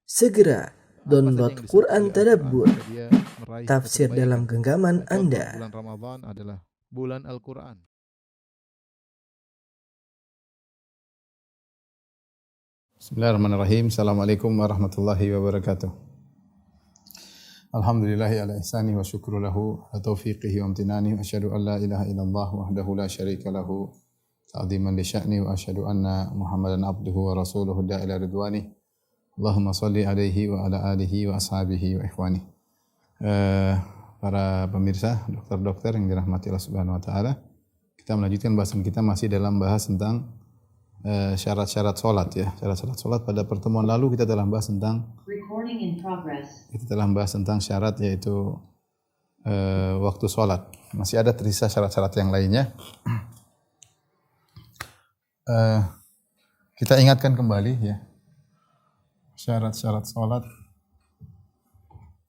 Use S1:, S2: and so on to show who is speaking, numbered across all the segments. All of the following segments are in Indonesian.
S1: Segera download Quran Tadabbur,
S2: agar dia meraih
S1: tafsir
S2: kebaikan.
S1: dalam genggaman
S2: Contoh,
S1: Anda.
S2: bulan Ramadan adalah bulan Al-Quran.
S3: Bismillahirrahmanirrahim. Assalamualaikum warahmatullahi wabarakatuh. Alhamdulillahi ala ihsani wa syukru lahu ala taufiqihi wa amtinani wa asyhadu an la ilaha illallah wahdahu la syarika lahu ta'ziman li sya'ni wa asyhadu anna Muhammadan abduhu wa rasuluhu da'ila ridwani. Allahumma salli alaihi wa ala alihi wa ashabihi wa ikhwani. Para pemirsa, dokter-dokter yang dirahmati Allah Subhanahu wa taala, kita melanjutkan bahasan kita masih dalam bahas tentang syarat-syarat solat ya. Syarat-syarat solat pada pertemuan lalu kita telah bahas tentang syarat yaitu waktu solat. Masih ada tersisa syarat-syarat yang lainnya. Kita ingatkan kembali ya. Syarat-syarat solat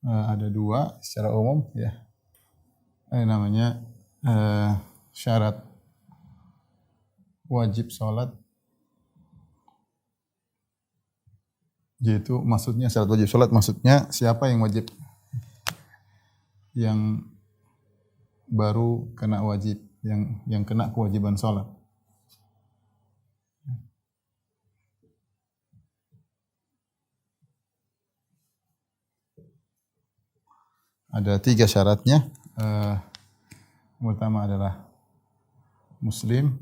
S3: ada dua secara umum ya. Namanya syarat wajib solat, yaitu maksudnya syarat wajib sholat maksudnya siapa yang wajib, yang baru kena wajib, yang kena kewajiban sholat. Ada 3 syaratnya. Yang pertama adalah muslim,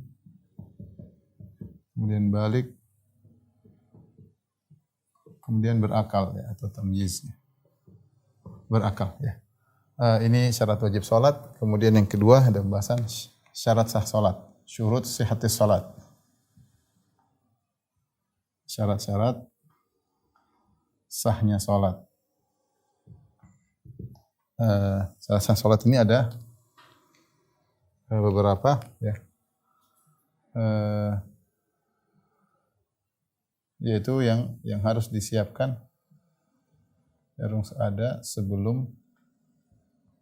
S3: kemudian balik, kemudian berakal ya, atau tamyiz. Berakal ya. Ini syarat wajib salat. Kemudian yang kedua ada pembahasan syarat sah salat, syurut sihhatis salat. Syarat-syarat sahnya salat. Syarat sah salat ini ada beberapa ya. Yaitu yang harus disiapkan, harus ada sebelum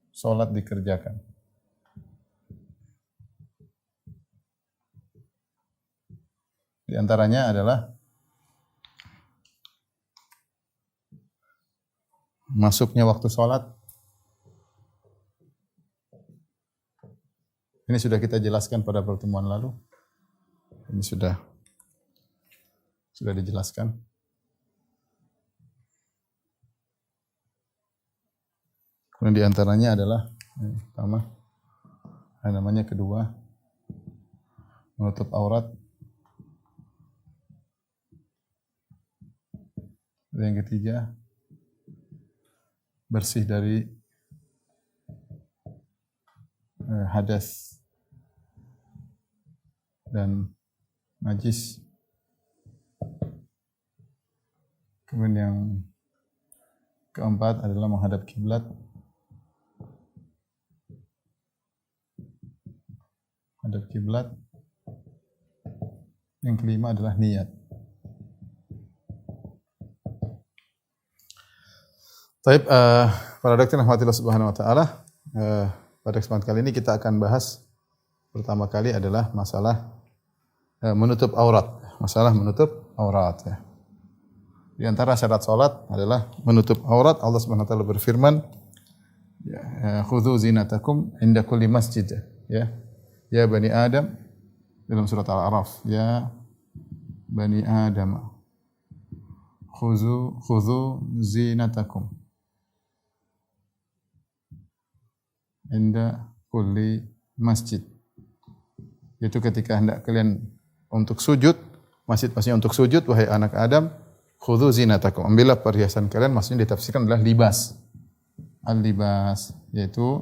S3: sholat dikerjakan. Di antaranya adalah masuknya waktu sholat. Ini sudah kita jelaskan pada pertemuan lalu. Ini sudah dijelaskan. Kemudian di antaranya adalah yang pertama, namanya kedua, menutup aurat. Dan yang ketiga, bersih dari hadas dan najis. Kemudian yang keempat adalah menghadap kiblat. Menghadap kiblat. Yang kelima adalah niat. Baik, para dokter yang rahmati Allah Subhanahu wa taala, pada kesempatan kali ini kita akan bahas pertama kali adalah masalah menutup aurat. Masalah menutup aurat ya. Di antara syarat salat adalah menutup aurat. Allah Subhanahu wa taala berfirman, "Khudzu zinatakum 'inda kulli masjid." Ya. Ya bani Adam, dalam surat Al-A'raf, ya bani Adam, khudzu zinatakum 'inda kulli masjid. Itu ketika hendak kalian untuk sujud, masjid-masjidnya untuk sujud, wahai anak Adam, khudzu zinatakum, ambillah perhiasan kalian. Maksudnya ditafsirkan adalah libas. Al-libas, yaitu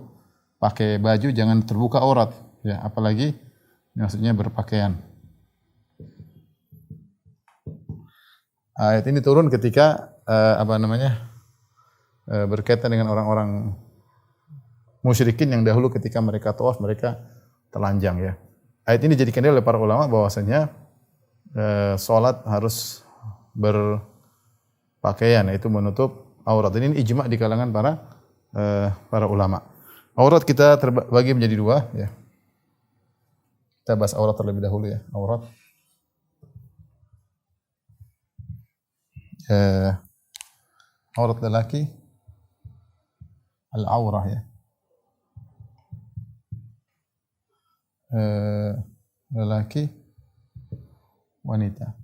S3: pakai baju jangan terbuka aurat, ya, apalagi maksudnya berpakaian. Ayat ini turun ketika berkaitan dengan orang-orang musyrikin yang dahulu ketika mereka tawaf mereka telanjang ya. Ayat ini dijadikan oleh para ulama bahwasanya salat harus berpakaian, yaitu menutup aurat. Ini ijma' di kalangan para ulama. Aurat kita terbagi menjadi dua ya. Kita bahas aurat terlebih dahulu ya. Aurat Aurat lelaki al-aurah ya. Lelaki, wanita.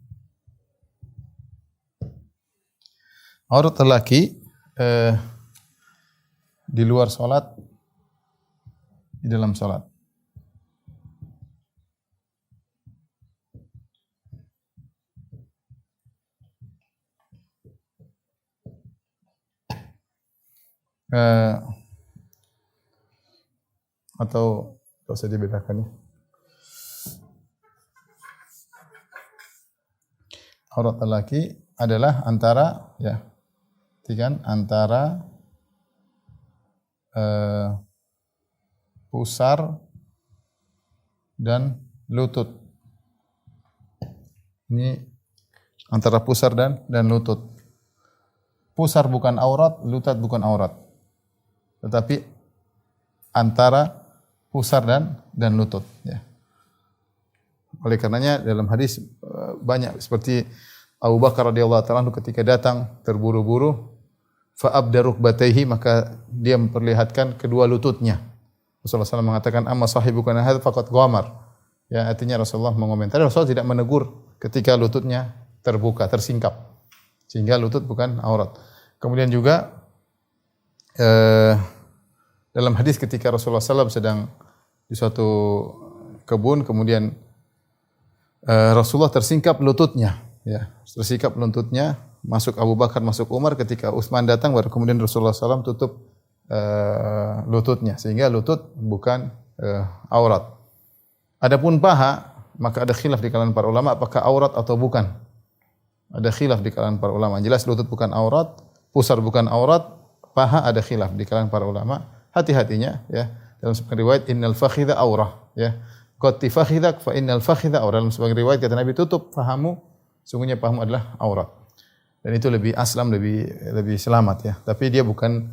S3: Aurat lelaki di luar salat, di dalam salat. Atau usah dibedakan ya. Aurat lelaki adalah antara ya, kan antara pusar dan lutut. Ini antara pusar dan lutut. Pusar bukan aurat, lutut bukan aurat. Tetapi antara pusar dan lutut ya. Oleh karenanya dalam hadis banyak seperti Abu Bakar radhiyallahu ta'ala ketika datang terburu-buru fa abda rukbatayhi, maka dia memperlihatkan kedua lututnya. Rasulullah SAW mengatakan amma sahibukana hadza faqad ghamar. Ya, artinya Rasulullah mengomentari, Rasulullah tidak menegur ketika lututnya terbuka, tersingkap. Sehingga lutut bukan aurat. Kemudian juga dalam hadis ketika Rasulullah SAW sedang di suatu kebun, kemudian Rasulullah tersingkap lututnya, ya, tersingkap lututnya. Masuk Abu Bakar, masuk Umar. Ketika Utsman datang, baru kemudian Rasulullah SAW tutup lututnya, sehingga lutut bukan aurat. Adapun paha, maka ada khilaf di kalangan para ulama apakah aurat atau bukan. Ada khilaf di kalangan para ulama. Jelas lutut bukan aurat, pusar bukan aurat, paha ada khilaf di kalangan para ulama. Hati-hatinya ya. Dalam sebagian riwayat innal fakhidha aurah ya. Qatti fakhidak fa innal fakhidha aurah. Dalam sebagian riwayat kata Nabi, tutup pahamu, sungguhnya pahamu adalah aurat. Dan itu lebih aslam, lebih selamat ya. Tapi dia bukan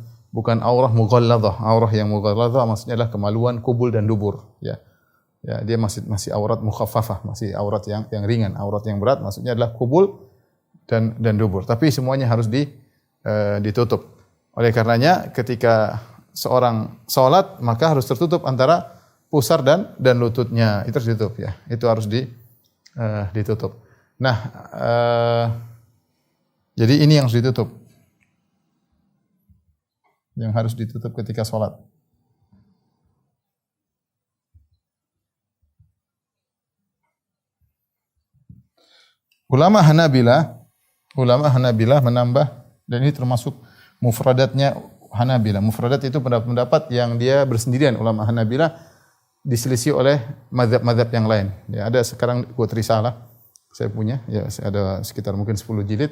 S3: aurah mughalladhah. Aurah yang mughalladhah maksudnya adalah kemaluan kubul dan dubur ya. Ya, dia masih aurat mukhaffafah, masih aurat yang ringan. Aurat yang berat maksudnya adalah kubul dan dubur. Tapi semuanya harus ditutup. Oleh karenanya ketika seorang salat maka harus tertutup antara pusar dan lututnya. Itu harus ditutup ya. Itu harus ditutup. Nah, jadi ini yang harus ditutup. Yang harus ditutup ketika salat. Ulama Hanabilah menambah, dan ini termasuk mufradatnya Hanabilah. Mufradat itu pendapat yang dia bersendirian. Ulama Hanabilah diselisih oleh mazhab-mazhab yang lain. Ya, ada sekarang buat risalah saya punya, ya ada sekitar mungkin 10 jilid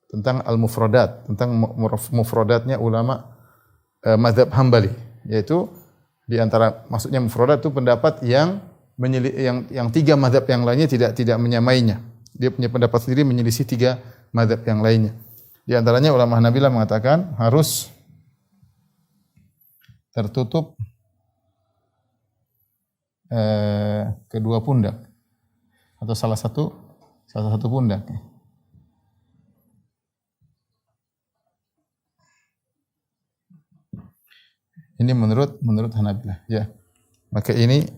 S3: tentang al-mufradat, tentang mufradatnya ulama mazhab Hambali, yaitu di antara maksudnya mufradat itu pendapat yang tiga mazhab yang lainnya tidak menyamainya. Dia punya pendapat sendiri menyelisih tiga mazhab yang lainnya. Di antaranya ulama Hanabilah mengatakan harus tertutup kedua pundak atau salah satu pundak. Ini menurut Hanabilah ya. Maka ini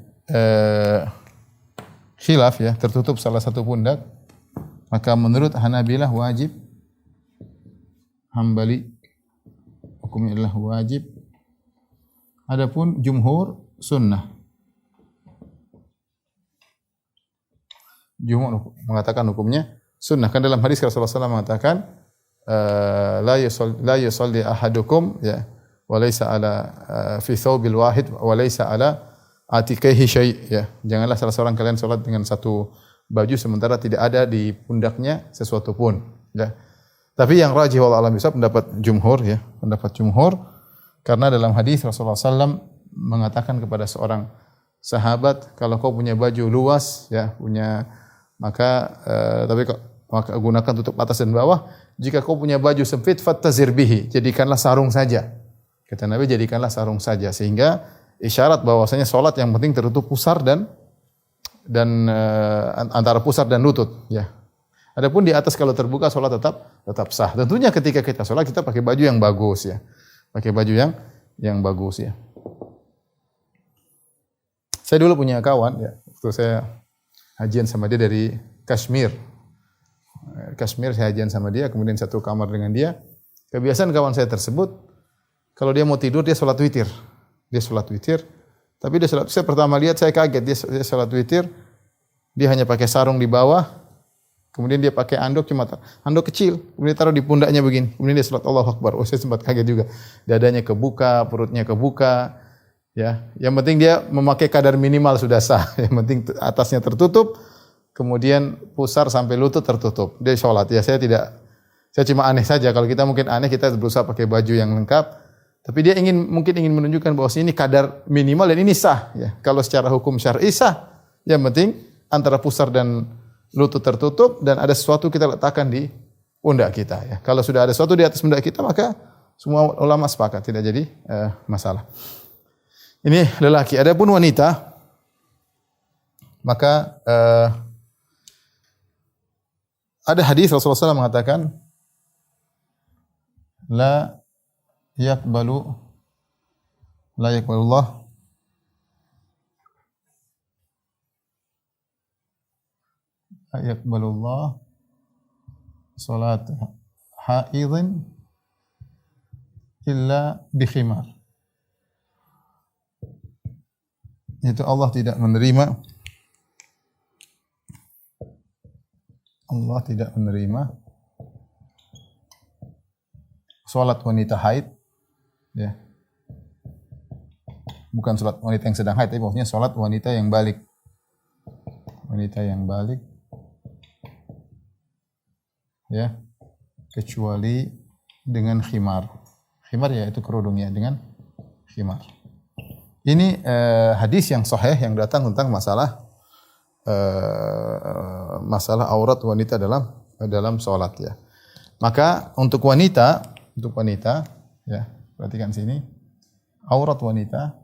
S3: khilaf ya, tertutup salah satu pundak. Maka menurut Hanabilah wajib, Hambali hukumnya adalah wajib. Adapun jumhur sunnah. Jumhur mengatakan hukumnya sunnah. Kan dalam hadis Rasulullah SAW mengatakan la yusalli ahadukum ya wa laysa ala fi thawbil wahid wa laysa ala atiqaihi syai' ya. Janganlah salah seorang kalian salat dengan satu baju sementara tidak ada di pundaknya sesuatu pun ya. Tapi yang rajih wallahu a'lam bishawab pendapat jumhur karena dalam hadis Rasulullah SAW mengatakan kepada seorang sahabat, kalau kau punya baju luas ya, maka gunakan tutup atas dan bawah. Jika kau punya baju sempit fattazir bihi, jadikanlah sarung saja. Kata Nabi, jadikanlah sarung saja, sehingga isyarat bahwasanya salat yang penting tertutup pusar dan antara pusar dan lutut ya. Adapun di atas kalau terbuka salat tetap sah. Tentunya ketika kita salat kita pakai baju yang bagus ya. Pakai baju yang bagus ya. Saya dulu punya kawan ya, waktu saya hajian sama dia dari Kashmir. Kashmir saya hajian sama dia, kemudian satu kamar dengan dia. Kebiasaan kawan saya tersebut kalau dia mau tidur dia salat witir. Dia salat witir. Tapi dia salat, saya pertama lihat saya kaget dia salat witir. Dia hanya pakai sarung di bawah. Kemudian dia pakai anduk anduk kecil. Kemudian taruh di pundaknya begini. Kemudian dia salat Allahu Akbar. Oh, saya sempat kaget juga. Dadanya kebuka, perutnya kebuka. Ya, yang penting dia memakai kadar minimal sudah sah. Yang penting atasnya tertutup. Kemudian pusar sampai lutut tertutup. Dia sholat. Ya saya cuma aneh saja. Kalau kita mungkin aneh, kita berusaha pakai baju yang lengkap. Tapi dia mungkin ingin menunjukkan bahwa ini kadar minimal dan ini sah. Ya. Kalau secara hukum syar'i sah. Yang penting antara pusar dan lutut tertutup dan ada sesuatu kita letakkan di pundak kita. Ya. Kalau sudah ada sesuatu di atas pundak kita, maka semua ulama sepakat tidak jadi masalah. Ini lelaki. Adapun wanita, maka ada hadis Rasulullah SAW mengatakan, la yaqbalullah salat haidhin illa bi khimar. Itu Allah tidak menerima salat wanita haid, ya. Bukan salat wanita yang sedang haid, tapi maksudnya salat wanita yang balik. Wanita yang balik, ya, kecuali dengan khimar. Khimar ya itu kerudungnya, dengan khimar. Ini hadis yang sahih yang datang tentang masalah aurat wanita dalam salat ya. Maka untuk wanita ya, perhatikan sini. Aurat wanita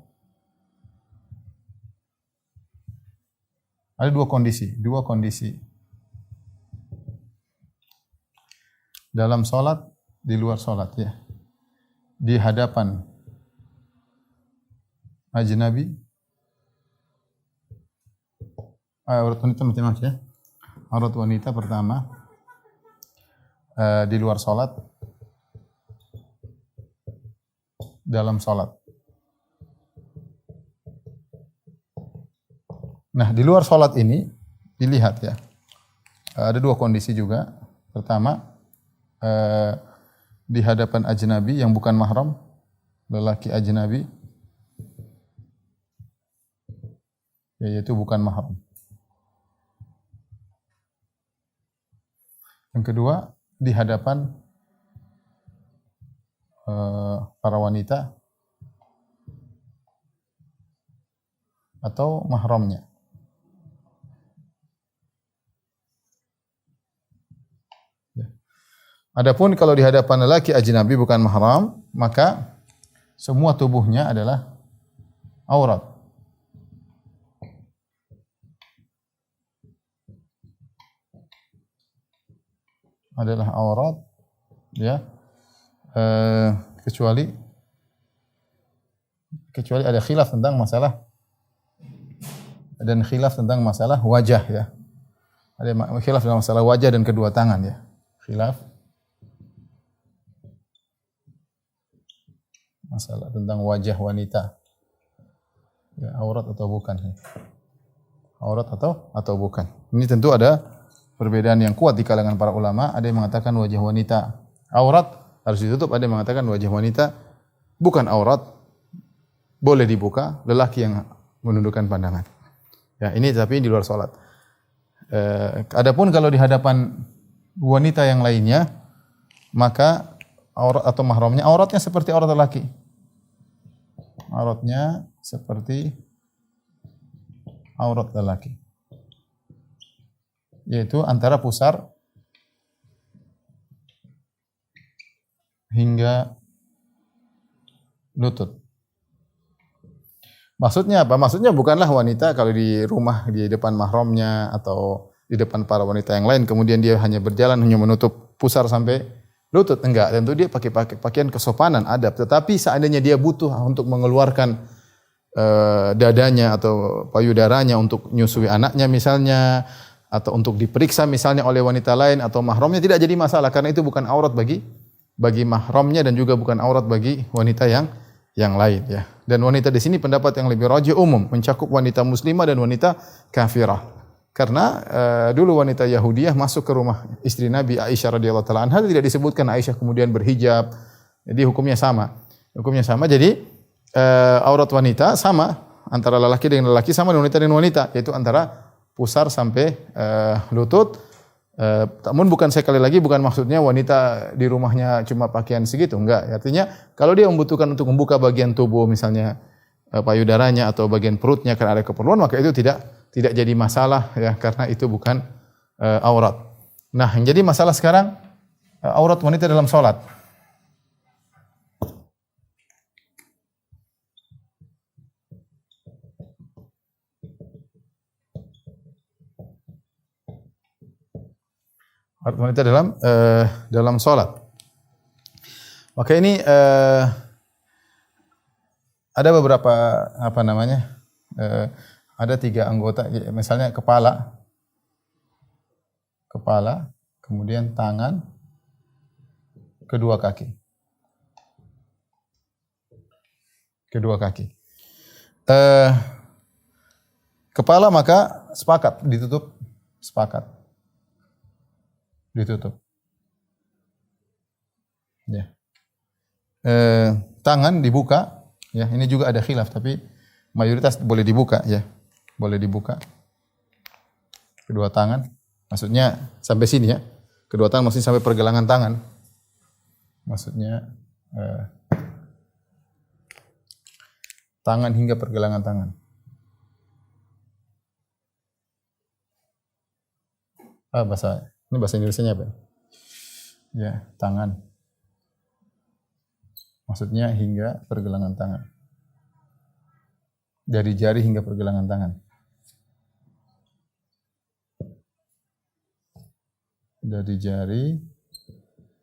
S3: ada dua kondisi. Dalam salat, di luar salat ya. Di hadapan ajnabi, aurat wanita macam-macam ya. Aurat wanita pertama di luar salat, dalam salat. Nah, di luar salat ini dilihat ya. Ada dua kondisi juga. Pertama, di hadapan ajnabi yang bukan mahram, lelaki ajnabi, yaitu bukan mahram. Yang kedua, di hadapan para wanita atau mahramnya. Adapun kalau di hadapan lelaki ajnabi bukan mahram, maka semua tubuhnya adalah aurat. Adalah aurat, ya, kecuali ada khilaf tentang masalah wajah ya. Ada khilaf tentang masalah wajah dan kedua tangan ya. Khilaf masalah tentang wajah wanita. Ya, aurat atau bukan ya. Aurat atau bukan. Ini tentu ada perbedaan yang kuat di kalangan para ulama. Ada yang mengatakan wajah wanita aurat harus ditutup, ada yang mengatakan wajah wanita bukan aurat, boleh dibuka, lelaki yang menundukkan pandangan. Ya, ini tapi di luar salat. Adapun kalau di hadapan wanita yang lainnya, maka aurat atau mahramnya, auratnya seperti aurat lelaki. Auratnya seperti aurat lelaki. Yaitu antara pusar hingga lutut. Maksudnya apa? Maksudnya bukanlah wanita kalau di rumah di depan mahramnya atau di depan para wanita yang lain, kemudian dia hanya berjalan hanya menutup pusar sampai lutut, enggak. Tentu dia pakai pakaian kesopanan, adab. Tetapi seandainya dia butuh untuk mengeluarkan dadanya atau payudaranya untuk nyusui anaknya misalnya, atau untuk diperiksa misalnya oleh wanita lain atau mahramnya, tidak jadi masalah karena itu bukan aurat bagi mahramnya dan juga bukan aurat bagi wanita yang lain ya. Dan wanita di sini pendapat yang lebih rajih umum, mencakup wanita muslimah dan wanita kafirah. Karena dulu wanita Yahudiyah masuk ke rumah istri Nabi Aisyah radhiyallahu taala anha, tidak disebutkan Aisyah kemudian berhijab. Jadi hukumnya sama. Jadi aurat wanita sama antara lelaki dengan lelaki, sama dengan wanita dengan wanita, yaitu antara pusar sampai lutut. Namun bukan, sekali lagi bukan maksudnya wanita di rumahnya cuma pakaian segitu, enggak. Artinya kalau dia membutuhkan untuk membuka bagian tubuh misalnya payudaranya atau bagian perutnya karena ada keperluan, maka itu tidak jadi masalah ya, karena itu bukan aurat. Nah, yang jadi masalah sekarang aurat wanita dalam salat. Wanita dalam salat. Maka ini ada beberapa ada 3 anggota, misalnya kepala, kemudian tangan, kedua kaki. Kepala maka ditutup. Ya. Tangan dibuka, ya. Ini juga ada khilaf, tapi mayoritas boleh dibuka, ya. Boleh dibuka. Kedua tangan, maksudnya sampai sini ya. Kedua tangan maksudnya sampai pergelangan tangan. Maksudnya tangan hingga pergelangan tangan. Ini bahasa Indonesianya apa? Ya, tangan. Maksudnya hingga pergelangan tangan. Dari jari hingga pergelangan tangan. Dari jari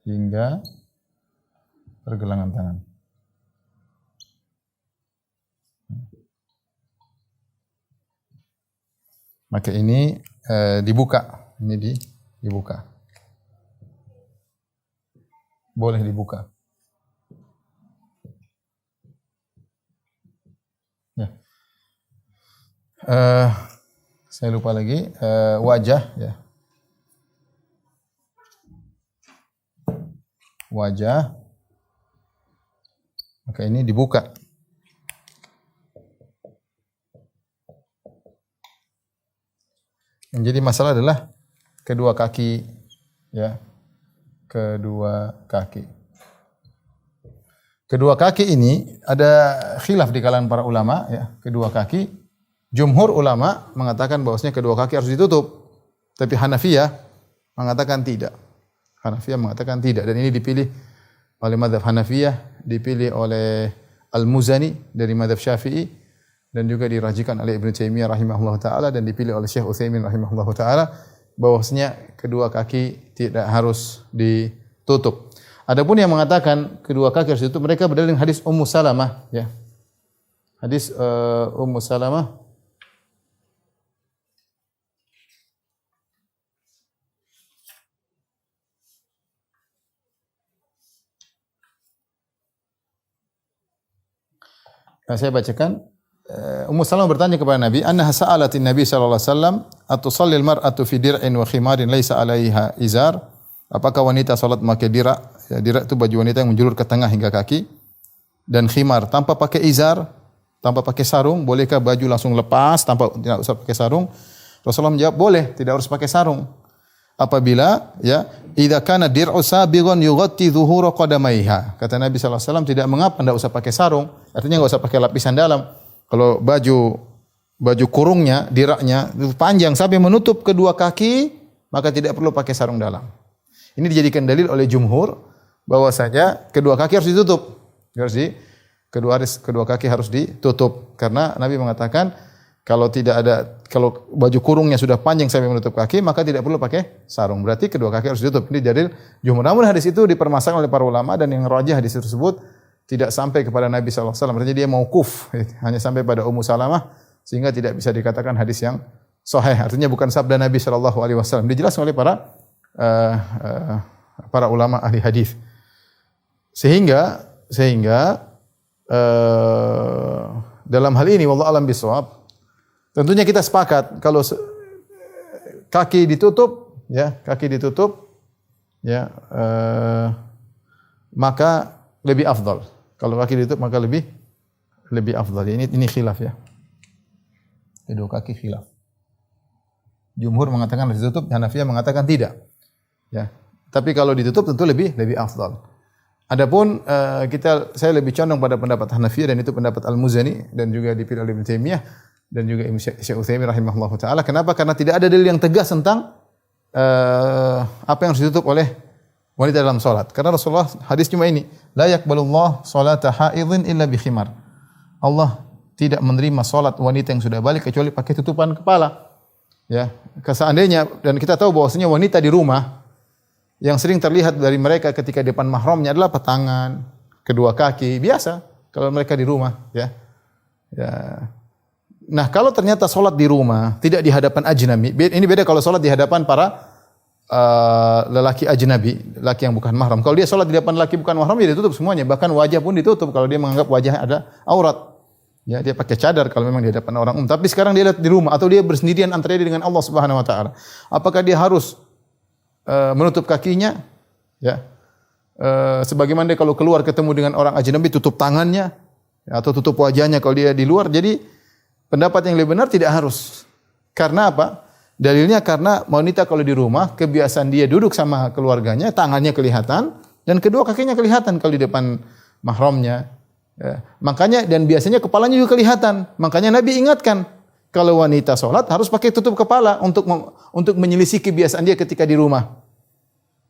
S3: hingga pergelangan tangan. Maka ini dibuka. Ini dibuka. Boleh dibuka. Ya. Saya lupa lagi wajah ya. Wajah. Maka ini dibuka. Yang jadi masalah adalah kedua kaki ya. Kedua kaki ini ada khilaf di kalangan para ulama ya. Kedua kaki, jumhur ulama mengatakan bahwasanya kedua kaki harus ditutup. Tapi Hanafiyah mengatakan tidak. Dan ini dipilih oleh mazhab Hanafiyah, dipilih oleh Al-Muzani dari mazhab Syafi'i, dan juga dirajikan oleh Ibnu Taimiyah rahimahullah taala, dan dipilih oleh Syekh Utsaimin rahimahullah taala, bahwasanya kedua kaki tidak harus ditutup. Adapun yang mengatakan kedua kaki harus ditutup, mereka berdalil dengan hadis Ummu Salamah ya. Hadis Ummu Salamah saya bacakan. Ummu Salamah bertanya kepada Nabi, annaha sa'alatin Nabi sallallahu alaihi wasallam, atusallil mar'atu fi dir'in wa khimarin laisa 'alaiha izar? Apakah wanita salat memakai dira'? Ya, dira' itu baju wanita yang menjulur ke tengah hingga kaki, dan khimar tanpa pakai izar, tanpa pakai sarung. Bolehkah baju langsung lepas tanpa tidak usah pakai sarung? Rasulullah menjawab, boleh, tidak harus pakai sarung. Apabila ya, idza kana dir'u sabighan yughatti dhuhura qadamaiha. Kata Nabi sallallahu alaihi wasallam, tidak mengapa tidak usah pakai sarung, artinya enggak usah pakai lapisan dalam. Kalau baju kurungnya, diraknya itu panjang sampai menutup kedua kaki, maka tidak perlu pakai sarung dalam. Ini dijadikan dalil oleh jumhur bahwasanya kedua kaki harus ditutup. Kedua kaki harus ditutup karena Nabi mengatakan Kalau baju kurungnya sudah panjang sampai menutup kaki, maka tidak perlu pakai sarung. Berarti kedua kaki harus ditutup. Ini dalil jumhur. Namun hadis itu dipermasalahkan oleh para ulama dan yang rajih hadis tersebut tidak sampai kepada Nabi sallallahu alaihi wasallam. Berarti dia mauquf, hanya sampai pada Ummu Salamah sehingga tidak bisa dikatakan hadis yang sahih. Artinya bukan sabda Nabi sallallahu alaihi wasallam. Dijelaskan oleh para ulama ahli hadis. Sehingga dalam hal ini wallahu alam bisawab, tentunya kita sepakat kalau kaki ditutup, maka lebih afdal. Kalau kaki ditutup maka lebih afdal. Ini khilaf ya. Kedua kaki khilaf. Jumhur mengatakan harus ditutup, Hanafiyah mengatakan tidak. Ya. Tapi kalau ditutup tentu lebih afdal. Adapun saya lebih condong pada pendapat Hanafiyah dan itu pendapat Al-Muzani dan juga dipilih oleh Ibnu Taimiyah dan juga Syekh Utsaimin rahimahullahu taala. Kenapa? Karena tidak ada dalil yang tegas tentang apa yang harus ditutup oleh wanita dalam salat. Karena Rasulullah hadis cuma ini, la yaqbalullah salata haidhin illa bi khimar. Allah tidak menerima salat wanita yang sudah balik kecuali pakai tutupan kepala. Ya, seandainya dan kita tahu bahwasanya wanita di rumah yang sering terlihat dari mereka ketika depan mahramnya adalah tangan, kedua kaki, biasa kalau mereka di rumah, ya. Nah, kalau ternyata salat di rumah tidak di hadapan ajnabi, ini beda kalau salat di hadapan para lelaki ajnabi, laki yang bukan mahram. Kalau dia salat di depan laki bukan mahram, ya ditutup semuanya, bahkan wajah pun ditutup kalau dia menganggap wajah ada aurat. Ya, dia pakai cadar kalau memang di hadapan orang umum. Tapi sekarang dia lihat di rumah atau dia bersendirian antara dia dengan Allah Subhanahu wa taala. Apakah dia harus menutup kakinya, ya, sebagaimana dia kalau keluar ketemu dengan orang ajnabi tutup tangannya, ya, atau tutup wajahnya kalau dia di luar. Jadi pendapat yang lebih benar tidak harus. Karena apa? Dalilnya karena wanita kalau di rumah kebiasaan dia duduk sama keluarganya, tangannya kelihatan dan kedua kakinya kelihatan kalau di depan mahramnya. Ya. Makanya dan biasanya kepalanya juga kelihatan. Makanya Nabi ingatkan kalau wanita sholat harus pakai tutup kepala untuk menyelisih kebiasaan dia ketika di rumah.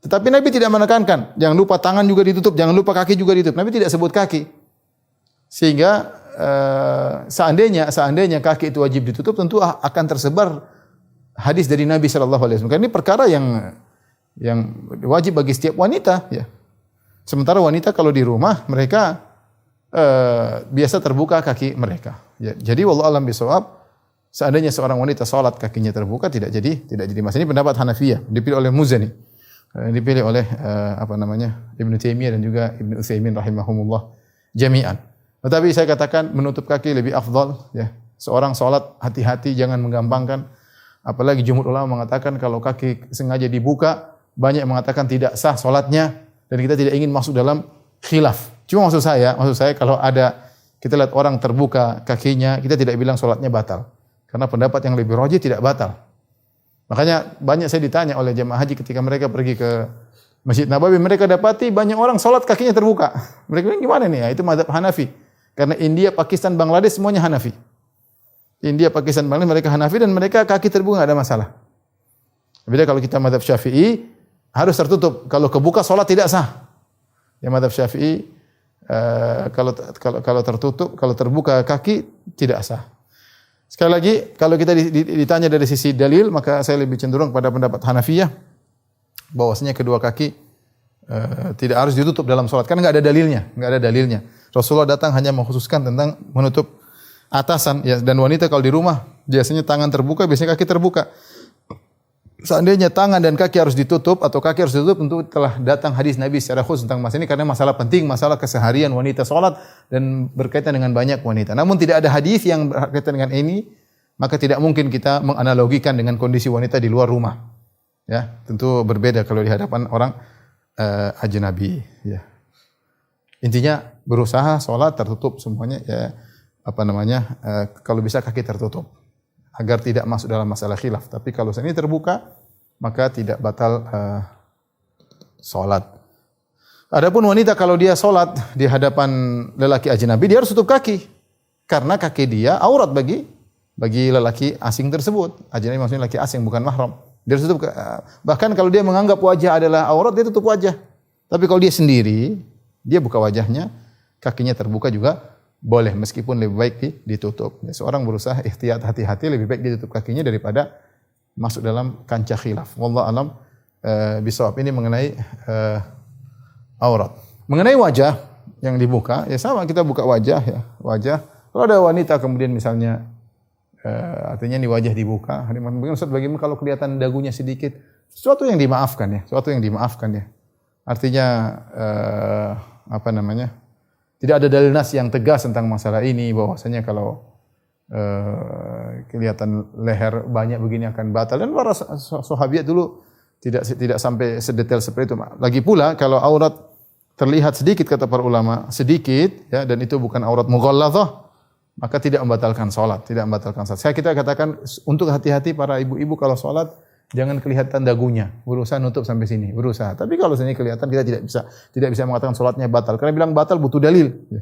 S3: Tetapi Nabi tidak menekankan, jangan lupa tangan juga ditutup, jangan lupa kaki juga ditutup. Nabi tidak sebut kaki. Sehingga seandainya kaki itu wajib ditutup, tentu akan tersebar hadis dari Nabi sallallahu alaihi wasallam. Karena ini perkara yang wajib bagi setiap wanita, ya. Sementara wanita kalau di rumah mereka biasa terbuka kaki mereka. Ya. Jadi wallahu alam bisawab. Seandainya seorang wanita salat kakinya terbuka tidak jadi masalah. Ini pendapat Hanafiyah dipilih oleh Muzani, dipilih oleh Ibnu Taimiyah dan juga Ibnu Utsaimin rahimahumullah jami'an. Tetapi saya katakan menutup kaki lebih afdal, ya. Seorang salat hati-hati, jangan menggampangkan. Apalagi jumhur ulama mengatakan kalau kaki sengaja dibuka, banyak mengatakan tidak sah salatnya dan kita tidak ingin masuk dalam khilaf. Cuma maksud saya kalau kita lihat orang terbuka kakinya, kita tidak bilang salatnya batal. Karena pendapat yang lebih rajih tidak batal. Makanya banyak saya ditanya oleh jemaah haji ketika mereka pergi ke Masjid Nabawi, mereka dapati banyak orang salat kakinya terbuka. Mereka bilang gimana nih? Ya, itu mazhab Hanafi. Karena India, Pakistan, Bangladesh semuanya Hanafi. India, Pakistan, Bangladesh mereka Hanafi dan mereka kaki terbuka enggak ada masalah. Beda kalau kita mazhab Syafi'i harus tertutup. Kalau kebuka salat tidak sah. Ya mazhab Syafi'i kalau tertutup, kalau terbuka kaki tidak sah. Sekali lagi, kalau kita ditanya dari sisi dalil, maka saya lebih cenderung pada pendapat Hanafiyah bahwasanya kedua kaki tidak harus ditutup dalam salat. Karena enggak ada dalilnya. Rasulullah datang hanya mengkhususkan tentang menutup atasan, ya, dan wanita kalau di rumah biasanya tangan terbuka, biasanya kaki terbuka. Seandainya tangan dan kaki harus ditutup atau kaki harus ditutup, tentu telah datang hadis Nabi secara khusus tentang masalah ini karena masalah penting, masalah keseharian wanita salat dan berkaitan dengan banyak wanita. Namun tidak ada hadis yang berkaitan dengan ini, maka tidak mungkin kita menganalogikan dengan kondisi wanita di luar rumah. Ya, tentu berbeda kalau di hadapan orang ajnabi, ya. Intinya berusaha salat tertutup semuanya, ya, kalau bisa kaki tertutup agar tidak masuk dalam masalah khilaf. Tapi kalau ini terbuka, maka tidak batal salat. Adapun wanita kalau dia salat di hadapan lelaki ajnabi, dia harus tutup kaki. Karena kaki dia aurat bagi lelaki asing tersebut. Ajnabi maksudnya lelaki asing bukan mahram. Dia harus tutup, bahkan kalau dia menganggap wajah adalah aurat, dia tutup wajah. Tapi kalau dia sendiri, dia buka wajahnya, kakinya terbuka juga boleh meskipun lebih baik ditutup. Ya, seorang berusaha ihtiyat hati-hati lebih baik ditutup kakinya daripada masuk dalam kancah khilaf. Wallahu alam bisawab. Ini mengenai aurat. Mengenai wajah yang dibuka, ya sama kita buka wajah ya. Wajah. Kalau ada wanita kemudian misalnya artinya ini wajah dibuka, Ustaz bagaimana kalau kelihatan dagunya sedikit? Sesuatu yang dimaafkan ya, sesuatu yang dimaafkan ya. Artinya apa namanya? Tidak ada dalil nas yang tegas tentang masalah ini bahwasanya kalau kelihatan leher banyak begini akan batal, dan para sahabiat dulu tidak sampai sedetail seperti itu. Lagi pula kalau aurat terlihat sedikit kata para ulama, sedikit ya, dan itu bukan aurat mughalladzah, maka tidak membatalkan salat, tidak membatalkan salat. Kita katakan untuk hati-hati para ibu-ibu kalau salat jangan kelihatan dagunya, berusaha nutup sampai sini, berusaha. Tapi kalau sini kelihatan kita tidak bisa mengatakan salatnya batal. Karena bilang batal butuh dalil. Ya.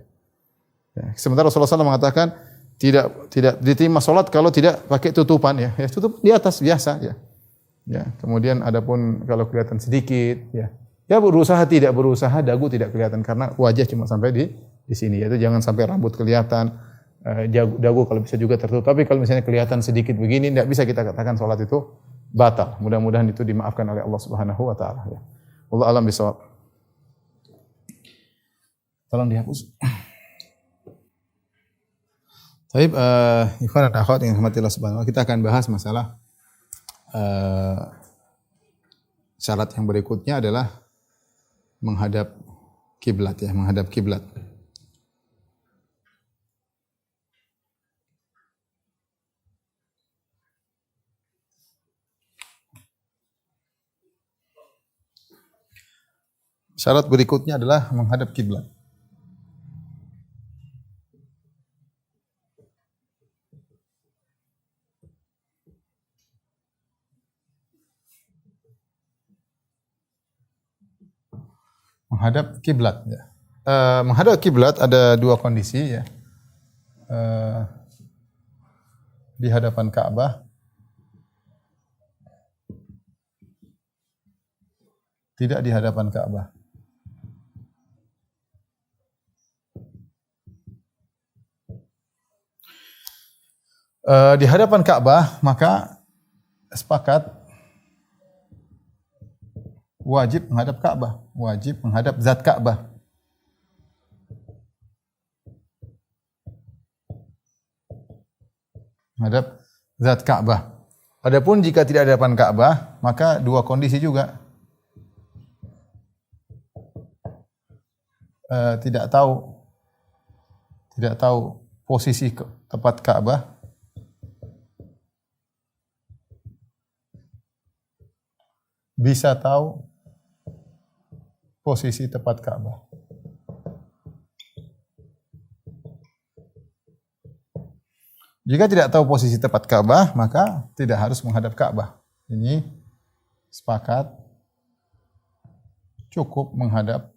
S3: Sementara Rasulullah SAW mengatakan tidak diterima salat kalau tidak pakai tutupan ya. Ya tutup di atas biasa ya. Ya, kemudian adapun kalau kelihatan sedikit ya. Ya berusaha tidak berusaha dagu tidak kelihatan karena wajah cuma sampai di sini. Yaitu jangan sampai rambut kelihatan, dagu kalau bisa juga tertutup. Tapi kalau misalnya kelihatan sedikit begini tidak bisa kita katakan salat itu batal. Mudah-mudahan itu dimaafkan oleh Allah Subhanahu wa taala ya. Wallahu alam bisawab. Tolong dihapus. Baik, ikhwan dan akhwat yang dirahmati Allah Subhanahu wa taala, kita akan bahas masalah syarat yang berikutnya adalah menghadap kiblat ya, menghadap kiblat. Syarat berikutnya adalah menghadap kiblat. Menghadap kiblat ya. Menghadap kiblat ada dua kondisi ya. Di hadapan Ka'bah, tidak di hadapan Ka'bah. Di hadapan Ka'bah maka sepakat wajib menghadap Ka'bah, wajib menghadap zat Ka'bah. Menghadap zat Ka'bah. Adapun jika tidak di hadapan Ka'bah, maka dua kondisi juga. Tidak tahu posisi tepat Ka'bah. Bisa tahu posisi tepat Ka'bah. Jika tidak tahu posisi tepat Ka'bah, maka tidak harus menghadap Ka'bah. Ini sepakat cukup menghadap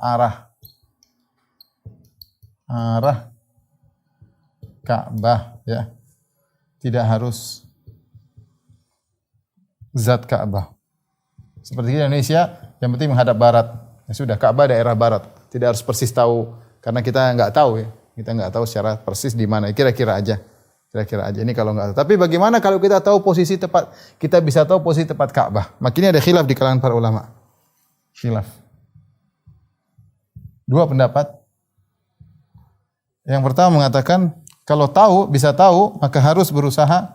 S3: arah Ka'bah ya. Tidak harus zat Ka'bah. Seperti di Indonesia, yang penting menghadap barat. Ya sudah, Ka'bah daerah barat. Tidak harus persis tahu, karena kita nggak tahu ya. Kita nggak tahu secara persis di mana. Kira-kira aja. Ini kalau nggak tahu. Tapi bagaimana kalau kita tahu posisi tepat? Kita bisa tahu posisi tepat Ka'bah. Makanya ada khilaf di kalangan para ulama. Khilaf. Dua pendapat. Yang pertama mengatakan kalau tahu, bisa tahu, maka harus berusaha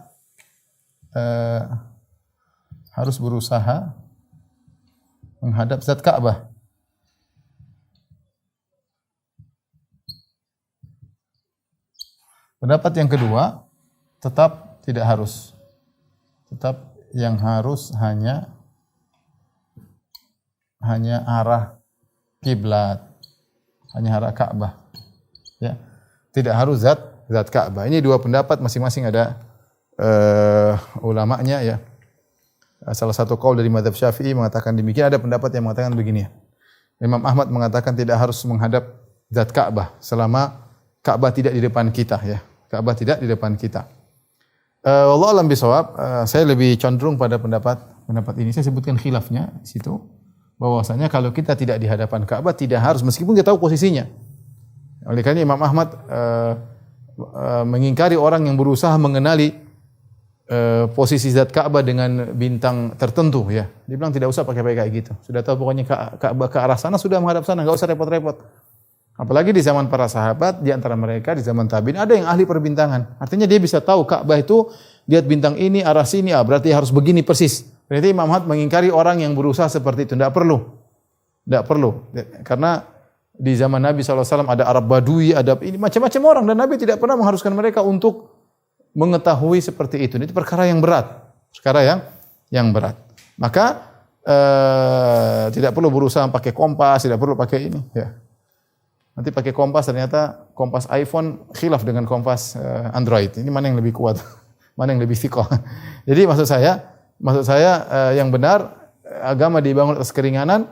S3: menghadap zat Ka'bah. Pendapat yang kedua, tetap tidak harus. Tetap yang harus hanya arah kiblat, hanya arah Ka'bah. Ya. Tidak harus zat Ka'bah. Ini dua pendapat, masing-masing ada ulamanya ya. Salah satu qaul dari mazhab Syafi'i mengatakan demikian, ada pendapat yang mengatakan begini. Imam Ahmad mengatakan tidak harus menghadap zat Ka'bah selama Ka'bah tidak di depan kita ya. Ka'bah tidak di depan kita. Wallahu a'lam bishawab, saya lebih condong pada pendapat ini. Saya sebutkan khilafnya di situ bahwasanya kalau kita tidak di hadapan Ka'bah tidak harus, meskipun kita tahu posisinya. Oleh karena Imam Ahmad mengingkari orang yang berusaha mengenali posisi zat Ka'bah dengan bintang tertentu ya. Dia bilang tidak usah pakai kayak gitu. Sudah tahu pokoknya Ka'bah ke arah sana, sudah menghadap sana, enggak usah repot-repot. Apalagi di zaman para sahabat, di antara mereka di zaman tabi'in ada yang ahli perbintangan. Artinya dia bisa tahu Ka'bah itu lihat bintang ini arah sini, berarti harus begini persis. Berarti Imam Ahmad mengingkari orang yang berusaha seperti itu. Tidak perlu. Tidak perlu. Karena di zaman Nabi SAW ada Arab Badui, ada ini macam-macam orang dan Nabi tidak pernah mengharuskan mereka untuk mengetahui seperti itu. Itu perkara yang berat. Perkara yang berat. Maka tidak perlu berusaha pakai kompas, tidak perlu pakai ini. Ya. Nanti pakai kompas ternyata kompas iPhone khilaf dengan kompas Android. Ini mana yang lebih kuat? Mana yang lebih thiqah? Jadi maksud saya yang benar agama dibangun atas keringanan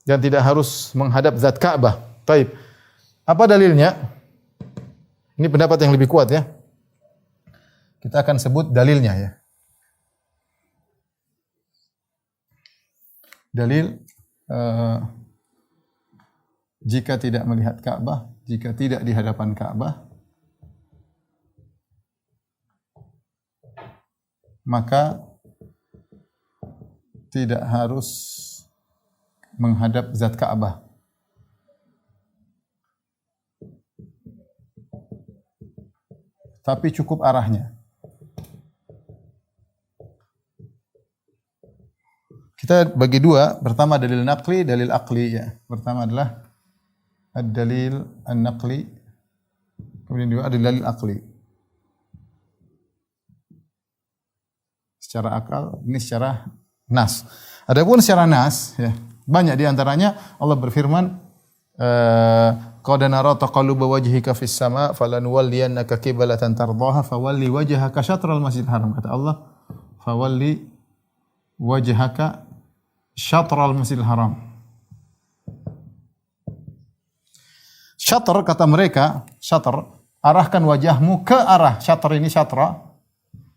S3: dan tidak harus menghadap zat Ka'bah. Taib. Apa dalilnya? Ini pendapat yang lebih kuat ya. Kita akan sebut dalilnya ya. Dalil jika tidak melihat Ka'bah, jika tidak di hadapan Ka'bah, maka tidak harus menghadap zat Ka'bah. Tapi cukup arahnya. Kita bagi dua, pertama dalil naqli, dalil aqli ya. Pertama adalah ad-dalil an-naqli, kemudian dua ada dalil aqli. Secara akal, ini secara nas. Adapun secara nas ya, banyak di antaranya Allah berfirman qad nara taqalluba wajhika fis sama falanuwalliyannaka qiblatan tardaha fawalli wajhaka syatral masjidil haram. Kata Allah, fawalli wajhaka syatral masjidil haram. Syatr kata mereka, syatr, arahkan wajahmu ke arah. Syatr ini syatra.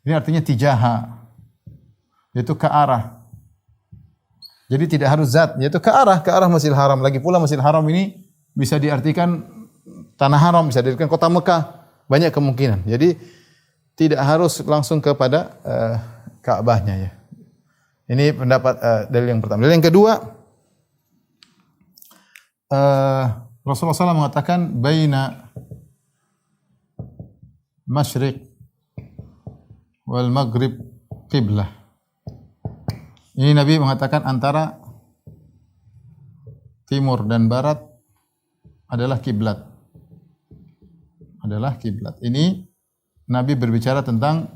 S3: Ini artinya tijaha. Yaitu ke arah. Jadi tidak harus zat, yaitu ke arah Masjidil Haram. Lagi pula Masjidil Haram ini bisa diartikan tanah haram, bisa diartikan kota Mekah. Banyak kemungkinan. Jadi tidak harus langsung kepada Ka'bahnya ya. Ini pendapat dalil yang pertama. Dalil yang kedua, Rasulullah SAW mengatakan baina masyriq wal maghrib qiblah. Ini Nabi mengatakan antara timur dan barat adalah kiblat. Adalah kiblat. Ini Nabi berbicara tentang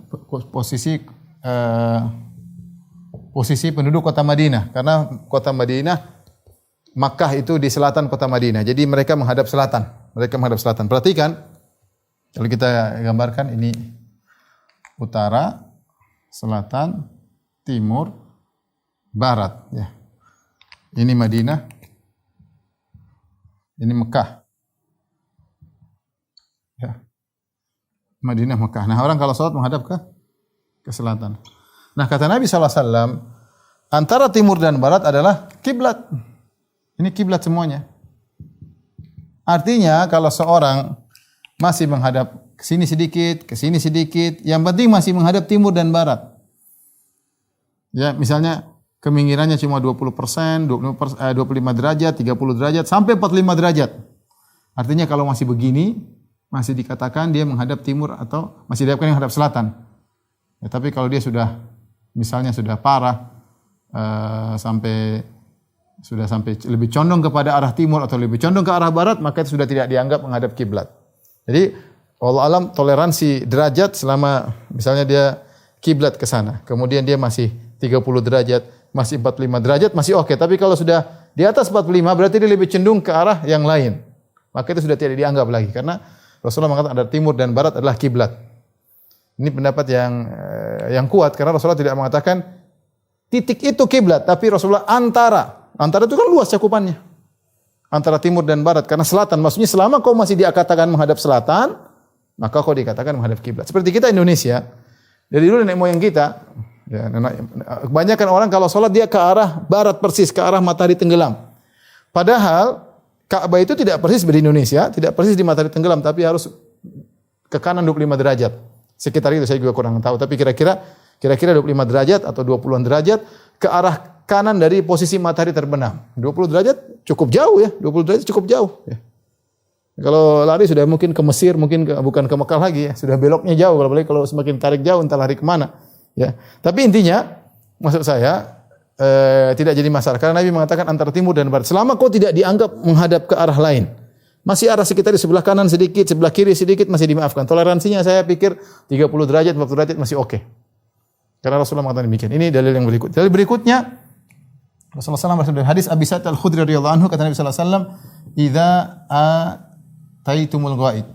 S3: posisi penduduk kota Madinah, karena kota Madinah Makkah itu di selatan kota Madinah. Jadi mereka menghadap selatan. Mereka menghadap selatan. Perhatikan, kalau kita gambarkan ini utara, selatan, timur, barat. Ya. Ini Madinah, ini Mekah. Ya. Madinah, Mekah. Nah orang kalau sholat menghadap ke selatan. Nah kata Nabi SAW, antara timur dan barat adalah kiblat. Ini kiblat semuanya. Artinya kalau seorang masih menghadap ke sini sedikit, yang penting masih menghadap timur dan barat. Ya, misalnya keminggirannya cuma 20%, 25 derajat, 30 derajat, sampai 45 derajat. Artinya kalau masih begini, masih dikatakan dia menghadap timur atau masih dikatakan menghadap selatan. Ya, tapi kalau dia sudah, misalnya sudah parah, sampai lebih condong kepada arah timur atau lebih condong ke arah barat, maka itu sudah tidak dianggap menghadap kiblat. Jadi wallahu alam toleransi derajat selama misalnya dia kiblat ke sana, kemudian dia masih 30 derajat, masih 45 derajat masih oke. Tapi kalau sudah di atas 45 berarti dia lebih cenderung ke arah yang lain. Maka itu sudah tidak dianggap lagi karena Rasulullah mengatakan ada timur dan barat adalah kiblat. Ini pendapat yang kuat karena Rasulullah tidak mengatakan titik itu kiblat, tapi Rasulullah antara itu kan luas cakupannya. Antara timur dan barat karena selatan maksudnya selama kau masih dikatakan menghadap selatan, maka kau dikatakan menghadap kiblat. Seperti kita Indonesia, dari dulu nenek moyang kita, ya, kebanyakan orang kalau sholat dia ke arah barat persis, ke arah matahari tenggelam. Padahal Ka'bah itu tidak persis di Indonesia, tidak persis di matahari tenggelam, tapi harus ke kanan 25 derajat. Sekitar itu saya juga kurang tahu, tapi kira-kira 25 derajat atau 20-an derajat ke arah kanan dari posisi matahari terbenam. 20 derajat cukup jauh ya, 20 derajat cukup jauh ya. Kalau lari sudah mungkin ke Mesir, mungkin bukan ke Mekah lagi ya, sudah beloknya jauh. Kalau semakin tarik jauh entah lari kemana ya. Tapi intinya maksud saya tidak jadi masalah karena Nabi mengatakan antara timur dan barat. Selama kau tidak dianggap menghadap ke arah lain, masih arah sekitar di sebelah kanan sedikit, sebelah kiri sedikit masih dimaafkan. Toleransinya saya pikir 30 derajat, 40 derajat masih oke. Karena Rasulullah mengatakan demikian. Ini dalil yang berikut. Dalil berikutnya Rasulullah SAW dari hadis Abi Sa'id Al-Khudri radhiyallahu anhu kata Nabi sallallahu alaihi wasallam, "Idza ataitumul ghaid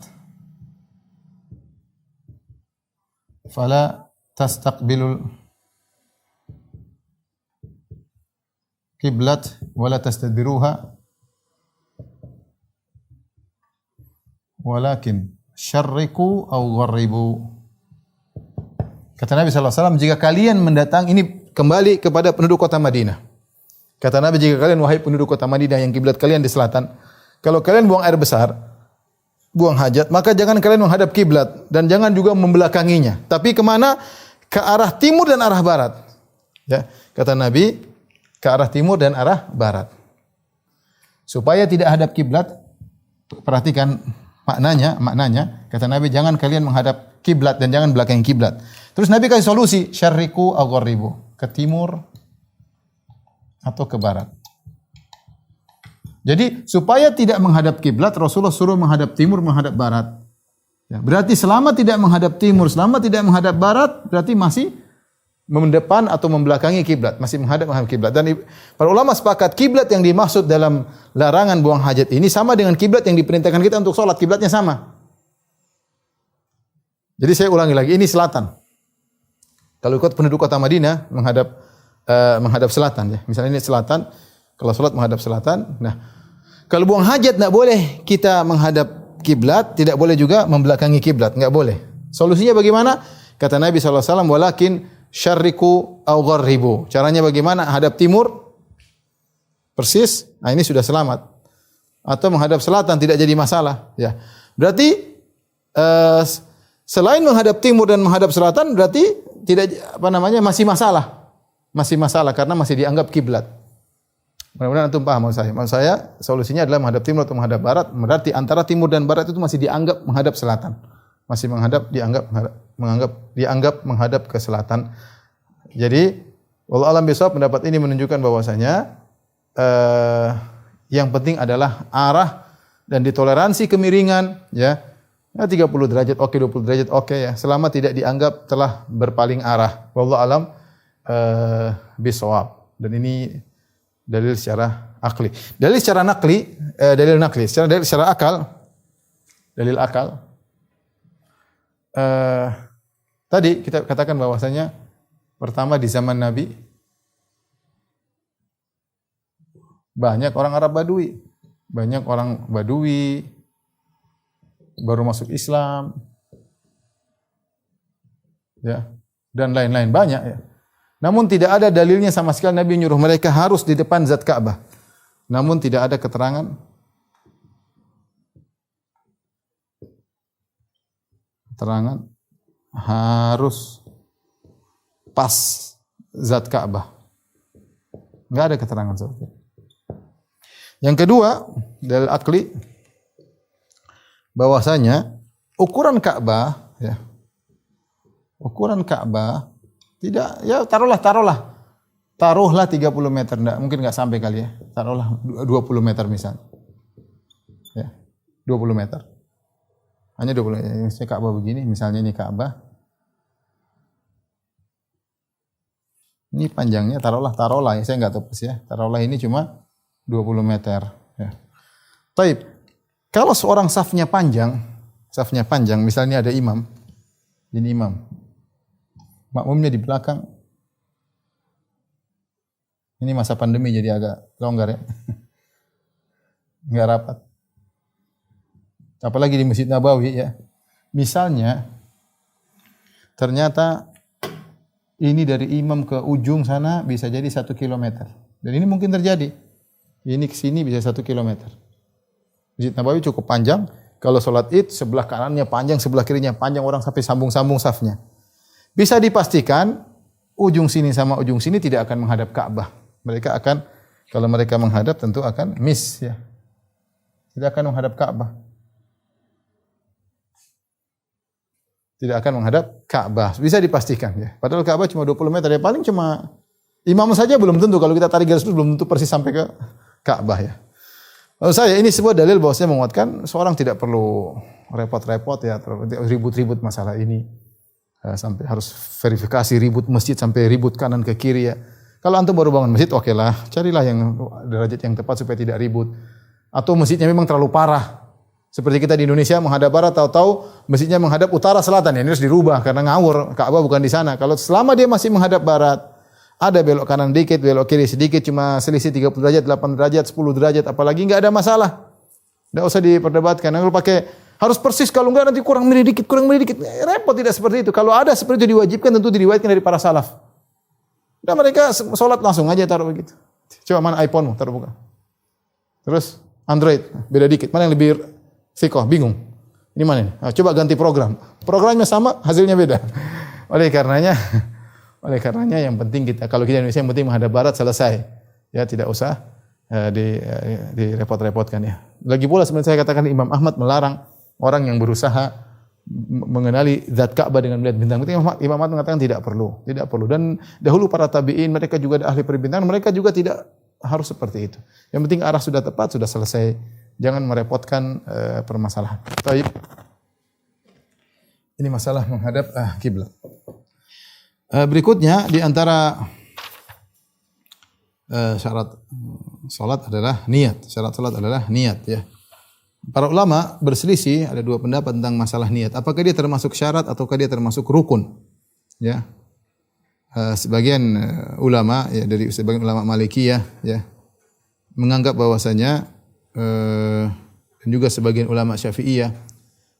S3: fala tastaqbilul qiblat wala tastadbiruha walakin syarriku aw gharribu." Kata Nabi sallallahu alaihi wasallam, jika kalian mendatang, ini kembali kepada penduduk kota Madinah. Kata Nabi, jika kalian wahai penduduk kota Madinah yang kiblat kalian di selatan, kalau kalian buang air besar, buang hajat, maka jangan kalian menghadap kiblat dan jangan juga membelakanginya. Tapi kemana? Ke arah timur dan arah barat. Ya, kata Nabi, ke arah timur dan arah barat. Supaya tidak hadap kiblat, perhatikan maknanya, kata Nabi, jangan kalian menghadap kiblat dan jangan belakangi kiblat. Terus Nabi kasih solusi, syarriku aw gharribu, ke timur atau ke barat. Jadi supaya tidak menghadap kiblat, Rasulullah suruh menghadap timur, menghadap barat. Ya, berarti selama tidak menghadap timur, selama tidak menghadap barat, berarti masih mendepan atau membelakangi kiblat, masih menghadap kiblat. Dan para ulama sepakat kiblat yang dimaksud dalam larangan buang hajat ini sama dengan kiblat yang diperintahkan kita untuk sholat, kiblatnya sama. Jadi saya ulangi lagi, ini selatan. Kalau ikut penduduk kota Madinah menghadap selatan ya. Misalnya ini selatan, kalau sholat menghadap selatan. Nah, kalau buang hajat tidak boleh kita menghadap kiblat, tidak boleh juga membelakangi kiblat, enggak boleh. Solusinya bagaimana? Kata Nabi sallallahu alaihi wasallam, "Walakin syarriku aw gharribu." Caranya bagaimana? Hadap timur persis, nah ini sudah selamat. Atau menghadap selatan tidak jadi masalah, ya. Berarti selain menghadap timur dan menghadap selatan berarti tidak masih masalah. Masih masalah karena masih dianggap kiblat. Mudah-mudahan antum paham maksud saya. Maksud saya solusinya adalah menghadap timur atau menghadap barat. Berarti antara timur dan barat itu masih dianggap menghadap selatan. Masih dianggap menghadap ke selatan. Jadi wallahu a'lam bishawab, pendapat ini menunjukkan bahwasanya yang penting adalah arah dan ditoleransi kemiringan ya. 30 derajat oke, 20 derajat oke ya. Selama tidak dianggap telah berpaling arah. Wallahu a'lam bishawab. Dan ini dalil secara akli. Dalil secara nakli, secara akal. Dalil akal. Tadi kita katakan bahwasanya pertama di zaman Nabi banyak orang Arab Badui, banyak orang Badui baru masuk Islam, ya, dan lain-lain banyak ya. Namun tidak ada dalilnya sama sekali Nabi nyuruh mereka harus di depan zat Ka'bah. Namun tidak ada keterangan harus pas zat Ka'bah. Enggak ada keterangan seperti itu. Yang kedua, dalil akli bahwasanya ukuran Ka'bah ya. Ukuran Ka'bah tidak ya taruhlah 30 meter, mungkin enggak sampai kali ya. Taruhlah 20 meter misalnya. Ya. 20 meter. Hanya 20 meter. Misalnya Ka'bah begini, misalnya ini Ka'bah. Ini panjangnya taruhlah ya, saya enggak tahu persis ya. Taruhlah ini cuma 20 meter ya. Taib. Kalau seorang safnya panjang, misalnya ada imam, ini imam, makmumnya di belakang, ini masa pandemi jadi agak longgar ya, nggak rapat. Apalagi di Masjid Nabawi ya, misalnya, ternyata ini dari imam ke ujung sana bisa jadi 1 kilometer, dan ini mungkin terjadi, ini ke sini bisa 1 kilometer. Masjid Nabawi cukup panjang. Kalau sholat Id sebelah kanannya panjang, sebelah kirinya panjang, orang sampai sambung-sambung safnya. Bisa dipastikan ujung sini sama ujung sini tidak akan menghadap Ka'bah. Mereka akan, kalau mereka menghadap tentu akan miss ya. Tidak akan menghadap Ka'bah. Tidak akan menghadap Ka'bah. Bisa dipastikan ya. Padahal Ka'bah cuma 20 meter ya, paling cuma imam saja belum tentu, kalau kita tarik garis lurus belum tentu persis sampai ke Ka'bah ya. Lalu saya ini sebuah dalil bahwa saya menguatkan seorang tidak perlu repot-repot ya, ribut-ribut masalah ini. Sampai harus verifikasi ribut masjid sampai ribut kanan ke kiri ya. Kalau antum baru bangun masjid, oke lah, carilah yang derajat yang tepat supaya tidak ribut. Atau masjidnya memang terlalu parah. Seperti kita di Indonesia menghadap barat, tahu-tahu masjidnya menghadap utara selatan, ya ini harus dirubah karena ngawur, Ka'bah bukan di sana. Kalau selama dia masih menghadap barat, ada belok kanan dikit, belok kiri sedikit, cuma selisih 30 derajat, 8 derajat, 10 derajat, apalagi enggak ada masalah. Enggak usah diperdebatkan. Kalau pakai harus persis, kalau enggak nanti kurang milih dikit. Repot, tidak seperti itu. Kalau ada seperti itu diwajibkan, tentu diriwayatkan dari para salaf. Dan mereka sholat langsung aja taruh begitu. Coba mana iPhone-mu, taruh buka. Terus Android, beda dikit. Mana yang lebih sikoh, bingung. Ini mana ini? Nah, coba ganti program. Programnya sama, hasilnya beda. Oleh karenanya yang penting kita, kalau kita Indonesia yang penting menghadap barat selesai. Ya tidak usah direpot-repotkan ya. Lagi pula sebenarnya saya katakan Imam Ahmad melarang orang yang berusaha mengenali zat Ka'bah dengan melihat bintang. Imam Ahmad mengatakan tidak perlu. Dan dahulu para tabi'in mereka juga ada ahli perbintangan, mereka juga tidak harus seperti itu. Yang penting arah sudah tepat, sudah selesai. Jangan merepotkan permasalahan. Baik. Ini masalah menghadap kiblat. Berikutnya di antara syarat salat adalah niat. Syarat salat adalah niat ya. Para ulama berselisih, ada dua pendapat tentang masalah niat. Apakah dia termasuk syarat ataukah dia termasuk rukun? Ya. Sebagian ulama ya, dari sebagian ulama Malikiyah ya menganggap bahwasanya dan juga sebagian ulama Syafi'iyah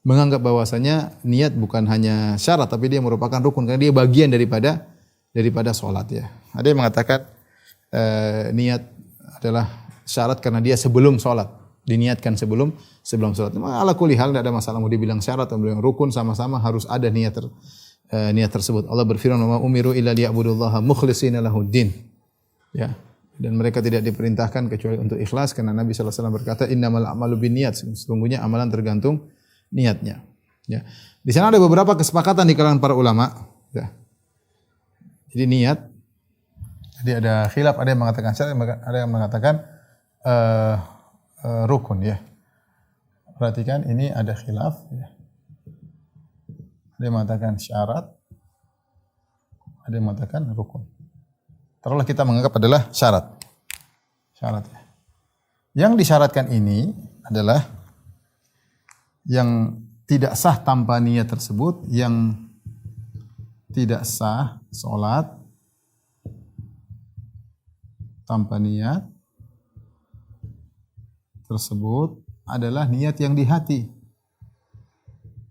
S3: menganggap bahwasanya niat bukan hanya syarat tapi dia merupakan rukun karena dia bagian daripada salat ya. Ada yang mengatakan niat adalah syarat karena dia sebelum salat, diniatkan sebelum salat. Ala kulli hal tidak ada masalah mau dibilang syarat atau dibilang rukun, sama-sama harus ada niat tersebut. Allah berfirman, "Wa umiru illa liya'budullaha mukhlishina lahuddin." Ya. Dan mereka tidak diperintahkan kecuali untuk ikhlas karena Nabi sallallahu alaihi wasallam berkata innamal a'malu binniyat, sesungguhnya amalan tergantung niatnya. Ya. Di sana ada beberapa kesepakatan di kalangan para ulama, ya. Jadi niat, jadi ada khilaf, ada yang mengatakan syarat, ada yang mengatakan rukun ya. Perhatikan ini ada khilaf ya. Ada yang mengatakan syarat, ada yang mengatakan rukun. Taruhlah kita menganggap adalah syarat. Syarat ya. Yang disyaratkan ini adalah yang tidak sah tanpa niat tersebut, yang tidak sah salat tanpa niat tersebut adalah niat yang di hati.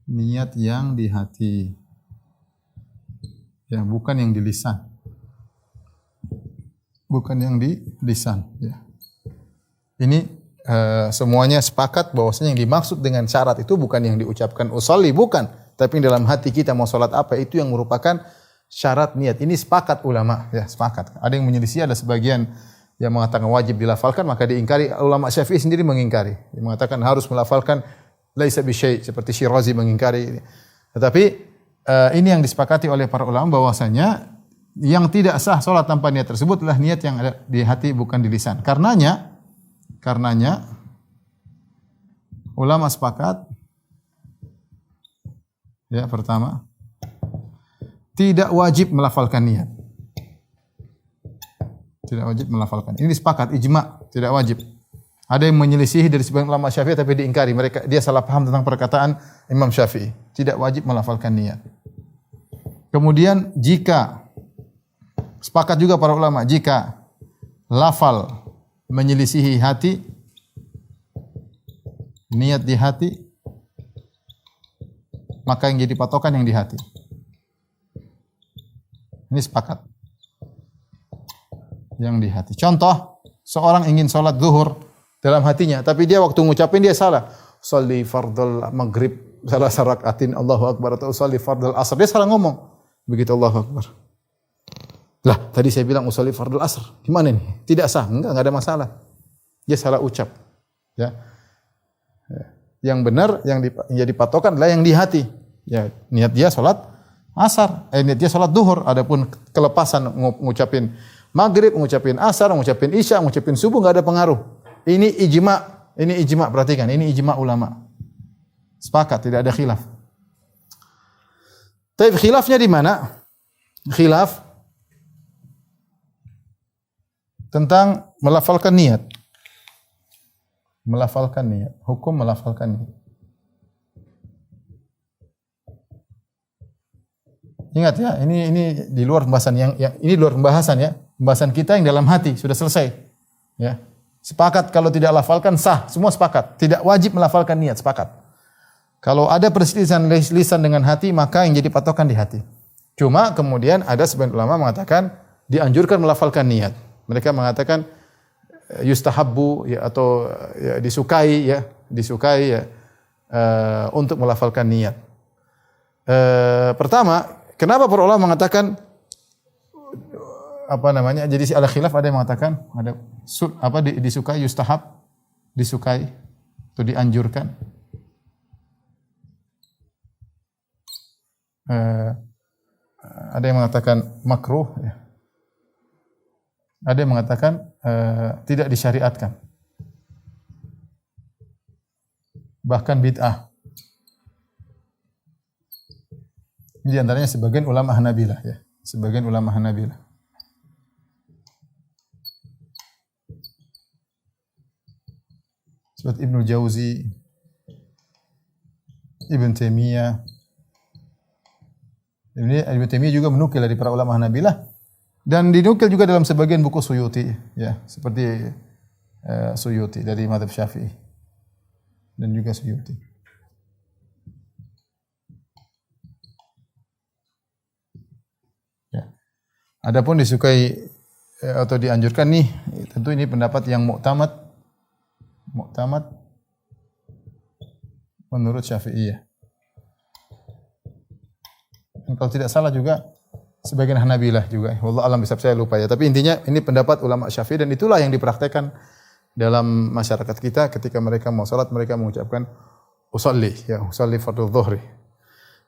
S3: Niat yang di hati. Ya, bukan yang di lisan. Bukan yang di lisan ya. Ini semuanya sepakat bahwasanya yang dimaksud dengan syarat itu bukan yang diucapkan usolli, bukan, tapi dalam hati kita mau salat apa itu yang merupakan syarat niat. Ini sepakat ulama ya, sepakat. Ada yang menyelisih, ada sebagian yang mengatakan wajib dilafalkan, maka diingkari. Ulama Syafi'i sendiri mengingkari. Yang mengatakan harus melafalkan laisa bisyai, seperti Syirazi mengingkari. Tetapi ini yang disepakati oleh para ulama bahwasanya yang tidak sah salat tanpa niat tersebut adalah niat yang ada di hati bukan di lisan. Karenanya ulama sepakat ya, pertama tidak wajib melafalkan niat. Tidak wajib melafalkan. Ini sepakat ijma, tidak wajib. Ada yang menyelisihi dari sebagian ulama Syafi'i tapi diingkari, dia salah paham tentang perkataan Imam Syafi'i. Tidak wajib melafalkan niat. Kemudian sepakat juga para ulama, jika lafal menyelisihi hati, niat di hati, maka yang jadi patokan yang di hati. Ini sepakat. Yang di hati. Contoh, seorang ingin sholat zuhur, dalam hatinya, tapi dia waktu ngucapin dia salah. Sholli fardal maghrib salah rakaatin Allahu akbar atau sholli fardal asr. Dia salah ngomong. Begitu Allahu akbar. Lah, tadi saya bilang usolli fardal asr. Gimana nih? Tidak sah. Enggak ada masalah. Dia salah ucap. Ya. Yang benar yang jadi patokan adalah yang di hati. Ya, niat dia salat asar, niat dia salat duhur, adapun kelepasan ngucapin maghrib, ngucapin asar, ngucapin isya, ngucapin subuh enggak ada pengaruh. Ini ijma, perhatikan, ini ijma ulama. Sepakat, tidak ada khilaf. Tapi khilafnya di mana? Khilaf tentang melafalkan niat. Melafalkan niat, hukum melafalkan niat. Ingat ya, ini di luar pembahasan yang ini luar pembahasan ya. Pembahasan kita yang dalam hati sudah selesai. Ya. Sepakat kalau tidak lafalkan sah, semua sepakat. Tidak wajib melafalkan niat, sepakat. Kalau ada perselisihan lisan dengan hati, maka yang jadi patokan di hati. Cuma kemudian ada sebagian ulama mengatakan dianjurkan melafalkan niat. Mereka mengatakan yustahabbu ya, atau ya, disukai ya untuk melafalkan niat. Pertama, kenapa para ulama mengatakan apa namanya? Jadi ada khilaf, ada yang mengatakan ada disukai, yustahab, disukai atau dianjurkan. Ada yang mengatakan makruh, ya. Ada yang mengatakan tidak disyariatkan, bahkan bid'ah. Ini antaranya sebagian ulama Hanabilah, ya, sebagian ulama Hanabilah. Seperti Ibnu Jauzi, Ibn Taimiyah. Ibn Taimiyah juga menukil dari para ulama Hanabilah dan dinukil juga dalam sebagian buku Suyuti, ya, seperti Suyuti dari mazhab Syafi'i dan juga Suyuti. Ya. Adapun disukai atau dianjurkan nih, tentu ini pendapat yang muktamad menurut Syafi'iyah. Kalau tidak salah juga sebagian Hanabilah juga. Wallahu alam bisawab, saya lupa ya. Tapi intinya ini pendapat ulama Syafi'i dan itulah yang dipraktekkan dalam masyarakat kita ketika mereka mau salat, mereka mengucapkan usolli, ya, usolli fardhu dhuhri.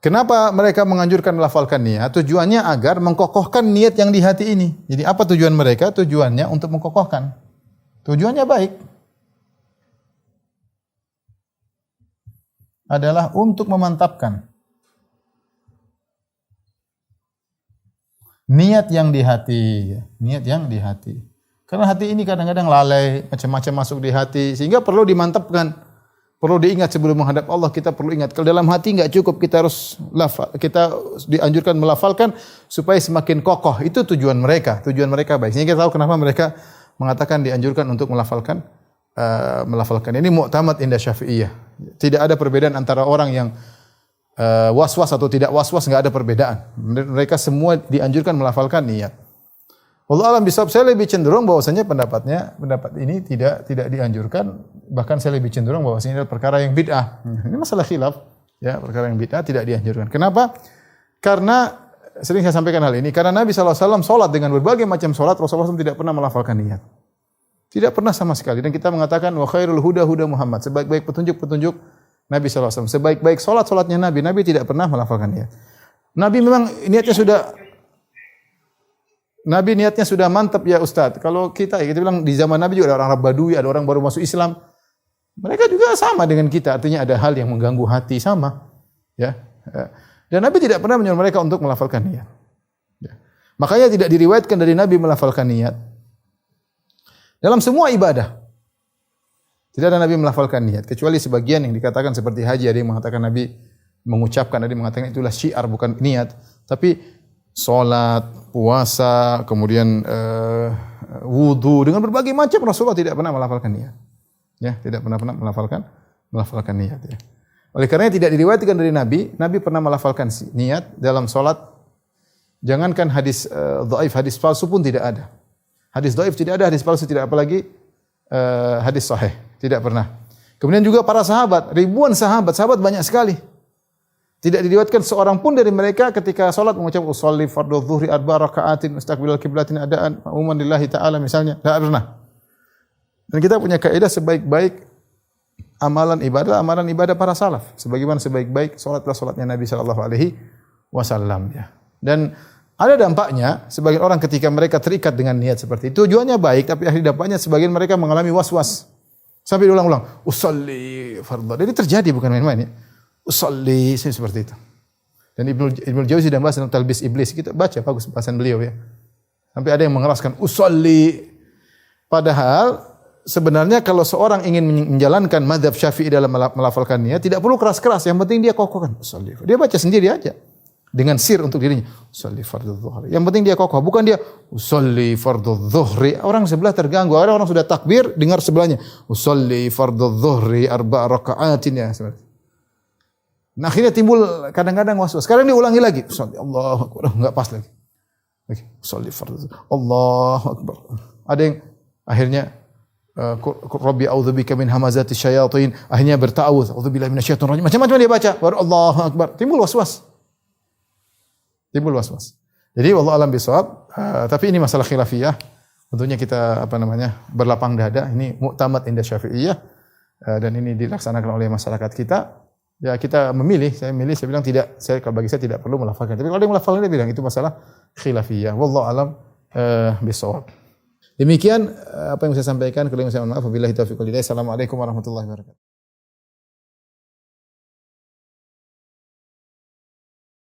S3: Kenapa mereka menganjurkan melafalkan niat? Tujuannya agar mengkokohkan niat yang di hati ini. Jadi apa tujuan mereka? Tujuannya untuk mengkokohkan. Tujuannya baik. Adalah untuk memantapkan niat yang di hati, niat yang di hati. Karena hati ini kadang-kadang lalai, macam-macam masuk di hati, sehingga perlu dimantapkan, perlu diingat sebelum menghadap Allah. Kita perlu ingat, kalau dalam hati enggak cukup, kita harus kita dianjurkan melafalkan supaya semakin kokoh. Itu tujuan mereka baik. Sehingga kita tahu kenapa mereka mengatakan dianjurkan untuk melafalkan. Ini mu'tamad inda Syafi'iyah. Tidak ada perbedaan antara orang yang was-was atau tidak was-was, enggak ada perbedaan. Mereka semua dianjurkan melafalkan niat. Wallahu alam bisawab, saya lebih cenderung bahwasanya pendapat ini tidak dianjurkan, bahkan saya lebih cenderung bahwasanya ini perkara yang bid'ah. Ini masalah khilaf, ya, perkara yang bid'ah tidak dianjurkan. Kenapa? Karena sering saya sampaikan hal ini, karena Nabi sallallahu alaihi wasallam salat dengan berbagai macam salat, Rasulullah SAW tidak pernah melafalkan niat. Tidak pernah sama sekali. Dan kita mengatakan wa khairul huda huda Muhammad. Sebaik-baik petunjuk Nabi sallallahu alaihi wasallam. Sebaik-baik salatnya Nabi tidak pernah melafalkan niat. Nabi memang niatnya sudah mantap ya Ustaz. Kalau kita bilang di zaman Nabi juga ada orang Arab Badui, ada orang baru masuk Islam. Mereka juga sama dengan kita. Artinya ada hal yang mengganggu hati, sama. Ya. Dan Nabi tidak pernah menyuruh mereka untuk melafalkan niat. Ya. Makanya tidak diriwayatkan dari Nabi melafalkan niat. Dalam semua ibadah. Tidak ada Nabi melafalkan niat. Kecuali sebagian yang dikatakan seperti haji. Ada yang mengatakan Nabi mengucapkan, ada yang mengatakan itulah syiar bukan niat. Tapi salat, puasa, kemudian wudu, dengan berbagai macam Rasulullah tidak pernah melafalkan niat. Ya, tidak pernah melafalkan niat. Ya. Oleh karena tidak diriwayatkan dari Nabi pernah melafalkan niat dalam salat. Jangankan hadis dhaif, hadis palsu pun tidak ada. Hadis dhaif tidak ada, hadis palsu tidak, apalagi hadis sahih, tidak pernah. Kemudian juga para sahabat, ribuan sahabat banyak sekali. Tidak diriwayatkan seorang pun dari mereka ketika salat mengucap usolli fardhu dzuhri arba'a raka'atin mustaqbilal qiblatin adaan ma'muman lillahi ta'ala misalnya. Tidak pernah. Dan kita punya kaidah sebaik-baik amalan ibadah para salaf. Sebagaimana sebaik-baik salatnya Nabi sallallahu alaihi wasallam ya. Dan ada dampaknya sebagian orang ketika mereka terikat dengan niat seperti itu, tujuannya baik tapi ada dampaknya sebagian mereka mengalami was-was. Sampai diulang-ulang, usolli fardhu. Jadi terjadi bukan main-main ya. Usolli seperti itu. Dan Ibnu Jauzi dan bahas tentang talbis iblis, kita baca bagus bahasan beliau ya. Sampai ada yang mengeraskan usolli. Padahal sebenarnya kalau seorang ingin menjalankan mazhab Syafi'i dalam melafalkannya tidak perlu keras-keras, yang penting dia kokohkan usolli. Dia baca sendiri aja dengan sir untuk dirinya. Usolli fardhu dzuhri. Yang penting dia kokoh, bukan dia usolli fardhu dzuhri. Orang sebelah terganggu, ada orang sudah takbir dengar sebelahnya usolli fardhu dzuhri arba'a raka'atin ya seperti. Nah, akhirnya timbul kadang-kadang was-was. Sekarang dia ulangi lagi. Allahu Akbar. Enggak pas lagi. Oke, sholli fardhu. Allahu Akbar. Ada yang akhirnya Rabbi a'udzubika min hamazati syayatin. Akhirnya berta'awudz. A'udzubillahi minasyaitonir rajim. Macam-macam dia baca. Baru Allahu Akbar. Timbul was-was. Jadi wallahu alam bisawab. Tapi ini masalah khilafiyah. Tentunya kita berlapang dada. Ini mu'tamad inda Syafi'iyah. Dan ini dilaksanakan oleh masyarakat kita. Ya kita saya bilang tidak, bagi saya tidak perlu melafalkan. Tapi kalau ada yang melafalkan dia bilang itu masalah khilafiyah. Wallahu alam bisawab. Demikian apa yang saya sampaikan. Kalau yang saya mohon maaf. Wabillahi taufiq wal hidayah. Assalamualaikum warahmatullahi wabarakatuh.